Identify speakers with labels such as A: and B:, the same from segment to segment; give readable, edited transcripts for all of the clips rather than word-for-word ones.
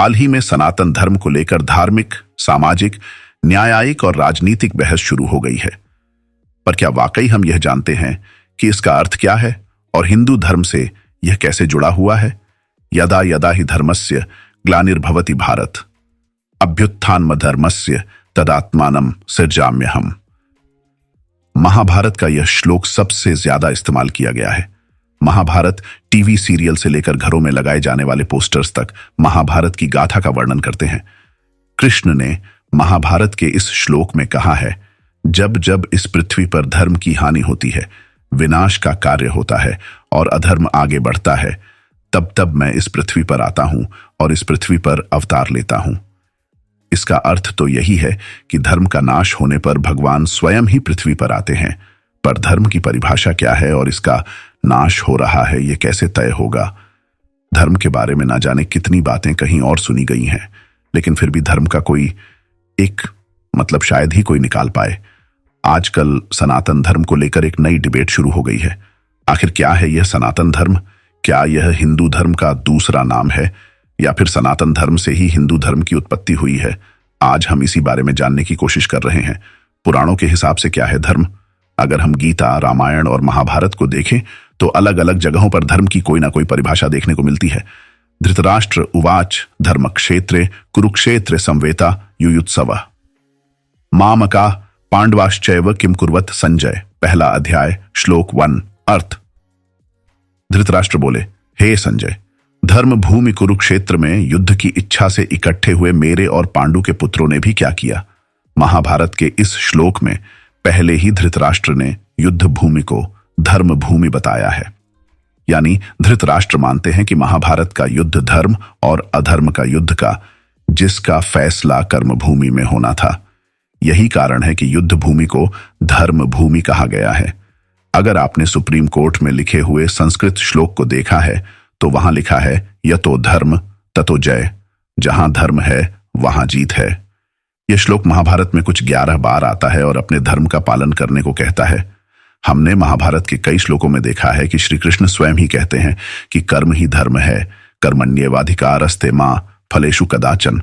A: हाल ही में सनातन धर्म को लेकर धार्मिक, सामाजिक, न्यायिक और राजनीतिक बहस शुरू हो गई है। पर क्या वाकई हम यह जानते हैं कि इसका अर्थ क्या है और हिंदू धर्म से यह कैसे जुड़ा हुआ है? यदा यदा हि धर्मस्य ग्लानिर्भवति भारत, अभ्युत्थानमधर्मस्य तदात्मानं सृजाम्यहम्। महाभारत का यह श्लोक सबसे ज्यादा इस्तेमाल किया गया है। महाभारत टीवी सीरियल से लेकर घरों में लगाए जाने वाले पोस्टर्स तक महाभारत की गाथा का वर्णन करते हैं। कृष्ण ने महाभारत के इस श्लोक में कहा है, जब जब इस पृथ्वी पर धर्म की हानि होती है, विनाश का कार्य होता है और अधर्म आगे बढ़ता है, तब तब मैं इस पृथ्वी पर आता हूं और इस पृथ्वी पर अवतार लेता हूं। इसका अर्थ तो यही है कि धर्म का नाश होने पर भगवान स्वयं ही पृथ्वी पर आते हैं। पर धर्म की परिभाषा क्या है और इसका नाश हो रहा है, यह कैसे तय होगा? धर्म के बारे में ना जाने कितनी बातें कहीं और सुनी गई हैं, लेकिन फिर भी धर्म का कोई एक मतलब शायद ही कोई निकाल पाए। आजकल सनातन धर्म को लेकर एक नई डिबेट शुरू हो गई है। आखिर क्या है यह सनातन धर्म? क्या यह हिंदू धर्म का दूसरा नाम है या फिर सनातन धर्म से ही हिंदू धर्म की उत्पत्ति हुई है? आज हम इसी बारे में जानने की कोशिश कर रहे हैं। पुराणों के हिसाब से क्या है धर्म? अगर हम गीता, रामायण और महाभारत को देखें तो अलग अलग जगहों पर धर्म की कोई ना कोई परिभाषा देखने को मिलती है। धृतराष्ट्र उवाच धर्मक्षेत्रे कुरुक्षेत्रे संवेता युयुत्सव मामका पांडवाश्चैव किम कुर्वत संजय। पहला अध्याय श्लोक 1। अर्थ। धृतराष्ट्र बोले, हे संजय, धर्म भूमि कुरुक्षेत्र में युद्ध की इच्छा से इकट्ठे हुए मेरे और पांडु के पुत्रों ने भी क्या किया? महाभारत के इस श्लोक में पहले ही धृतराष्ट्र ने युद्ध भूमि को धर्म भूमि बताया है। यानी धृतराष्ट्र मानते हैं कि महाभारत का युद्ध धर्म और अधर्म का युद्ध का, जिसका फैसला कर्म भूमि में होना था। यही कारण है कि युद्ध भूमि को धर्म भूमि कहा गया है। अगर आपने सुप्रीम कोर्ट में लिखे हुए संस्कृत श्लोक को देखा है तो वहां लिखा है, यतो धर्म ततो जय। जहां धर्म है वहां जीत है। यह श्लोक महाभारत में कुछ 11 बार आता है और अपने धर्म का पालन करने को कहता है। हमने महाभारत के कई श्लोकों में देखा है कि श्री कृष्ण स्वयं ही कहते हैं कि कर्म ही धर्म है। कर्मण्येवाधिकारस्ते मां फलेषु कदाचन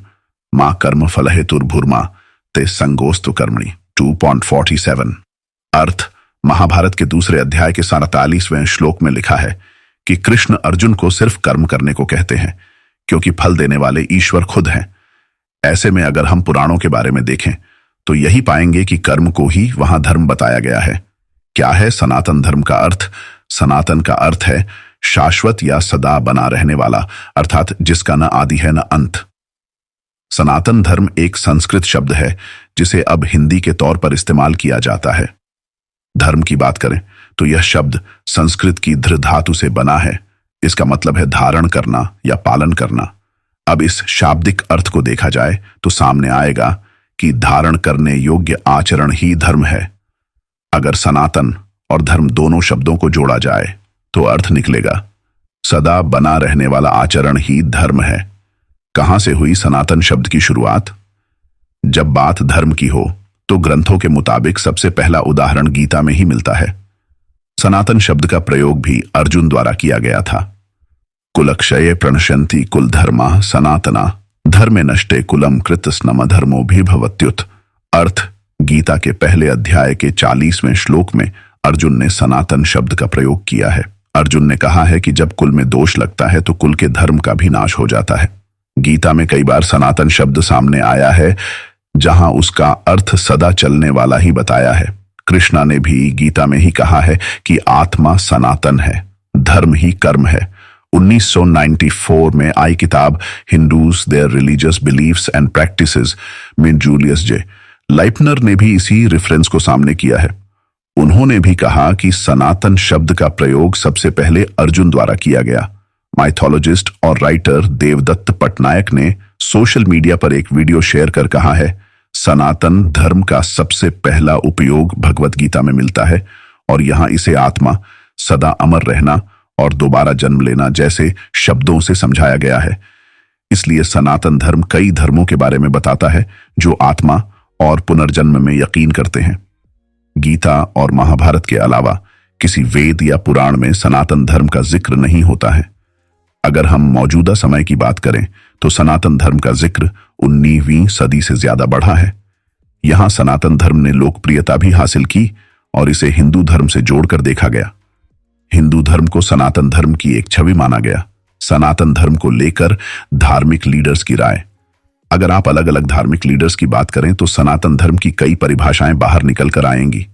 A: मां कर्म फल हेतुर्भुर्मा ते संगोस्तु कर्मणि। 2.47। अर्थ। महाभारत के दूसरे अध्याय के 47वें श्लोक में लिखा है कि कृष्ण अर्जुन को सिर्फ कर्म करने को कहते हैं, क्योंकि फल देने वाले ईश्वर खुद हैं। ऐसे में अगर हम पुराणों के बारे में देखें तो यही पाएंगे कि कर्म को ही वहां धर्म बताया गया है। क्या है सनातन धर्म का अर्थ? सनातन का अर्थ है शाश्वत या सदा बना रहने वाला, अर्थात जिसका न आदि है न अंत। सनातन धर्म एक संस्कृत शब्द है जिसे अब हिंदी के तौर पर इस्तेमाल किया जाता है। धर्म की बात करें तो यह शब्द संस्कृत की धृ धातु से बना है। इसका मतलब है धारण करना या पालन करना। अब इस शाब्दिक अर्थ को देखा जाए तो सामने आएगा कि धारण करने योग्य आचरण ही धर्म है। अगर सनातन और धर्म दोनों शब्दों को जोड़ा जाए तो अर्थ निकलेगा सदा बना रहने वाला आचरण ही धर्म है। कहां से हुई सनातन शब्द की शुरुआत? जब बात धर्म की हो तो ग्रंथों के मुताबिक सबसे पहला उदाहरण गीता में ही मिलता है। सनातन शब्द का प्रयोग भी अर्जुन द्वारा किया गया था। कुलक्षये प्रणश्यन्ति कुल धर्मा सनातना धर्मे नष्टे कुलम कृतस्नम धर्मो भी भवत्युत। अर्थ। गीता के पहले अध्याय के 40वें श्लोक में अर्जुन ने सनातन शब्द का प्रयोग किया है। अर्जुन ने कहा है कि जब कुल में दोष लगता है तो कुल के धर्म का भी नाश हो जाता है। गीता में कई बार सनातन शब्द सामने आया है जहां उसका अर्थ सदा चलने वाला ही बताया है। कृष्णा ने भी गीता में ही कहा है कि आत्मा सनातन है, धर्म ही कर्म है। 1994 में आई किताब Hindus there religious beliefs and practices में जूलियस जे लाइपनर ने भी इसी रेफरेंस को सामने किया है। उन्होंने भी कहा कि सनातन शब्द का प्रयोग सबसे पहले अर्जुन द्वारा किया गया। माइथोलॉजिस्ट और राइटर देवदत्त पटनायक ने सोशल मीडिया पर एक वीडियो शेयर कर कहा है, सनातन धर्म का सबसे पहला उपयोग भगवत गीता में मिलता है और यहां इसे आत्मा, सदा अमर रहना और दोबारा जन्म लेना जैसे शब्दों से समझाया गया है। इसलिए सनातन धर्म कई धर्मों के बारे में बताता है जो आत्मा और पुनर्जन्म में यकीन करते हैं। गीता और महाभारत के अलावा किसी वेद या पुराण में सनातन धर्म का जिक्र नहीं होता है। अगर हम मौजूदा समय की बात करें तो सनातन धर्म का जिक्र 19वीं सदी से ज्यादा बढ़ा है। यहां सनातन धर्म ने लोकप्रियता भी हासिल की और इसे हिंदू धर्म से जोड़कर देखा गया। हिंदू धर्म को सनातन धर्म की एक छवि माना गया। सनातन धर्म को लेकर धार्मिक लीडर्स की राय। अगर आप अलग अलग धार्मिक लीडर्स की बात करें तो सनातन धर्म की कई परिभाषाएं बाहर निकल कर आएंगी।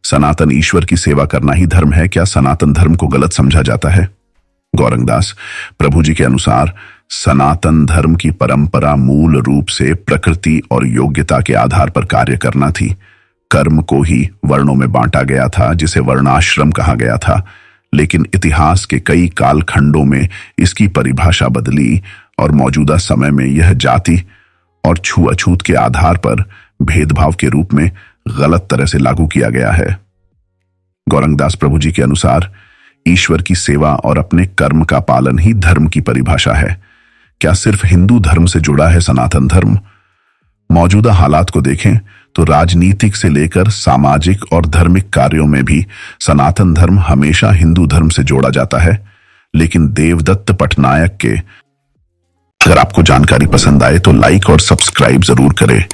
A: सनातन ईश्वर की सेवा करना ही धर्म है, क्या सनातन धर्म को गलत समझा जाता है? गौरंगदास प्रभु जी के अनुसार सनातन धर्म की परंपरा मूल रूप से प्रकृति और योग्यता के आधार पर कार्य करना थी। कर्म को ही वर्णों में बांटा गया था, जिसे वर्णाश्रम कहा गया था। लेकिन इतिहास के कई कालखंडों में इसकी परिभाषा बदली और मौजूदा समय में यह जाति और छुआछूत के आधार पर भेदभाव के रूप में गलत तरह से लागू किया गया है। गौरंगदास प्रभु जी के अनुसार ईश्वर की सेवा और अपने कर्म का पालन ही धर्म की परिभाषा है। क्या सिर्फ हिंदू धर्म से जुड़ा है सनातन धर्म? मौजूदा हालात को देखें तो राजनीतिक से लेकर सामाजिक और धार्मिक कार्यों में भी सनातन धर्म हमेशा हिंदू धर्म से जोड़ा जाता है। लेकिन देवदत्त पटनायक के अगर आपको जानकारी पसंद आए तो लाइक और सब्सक्राइब जरूर करें।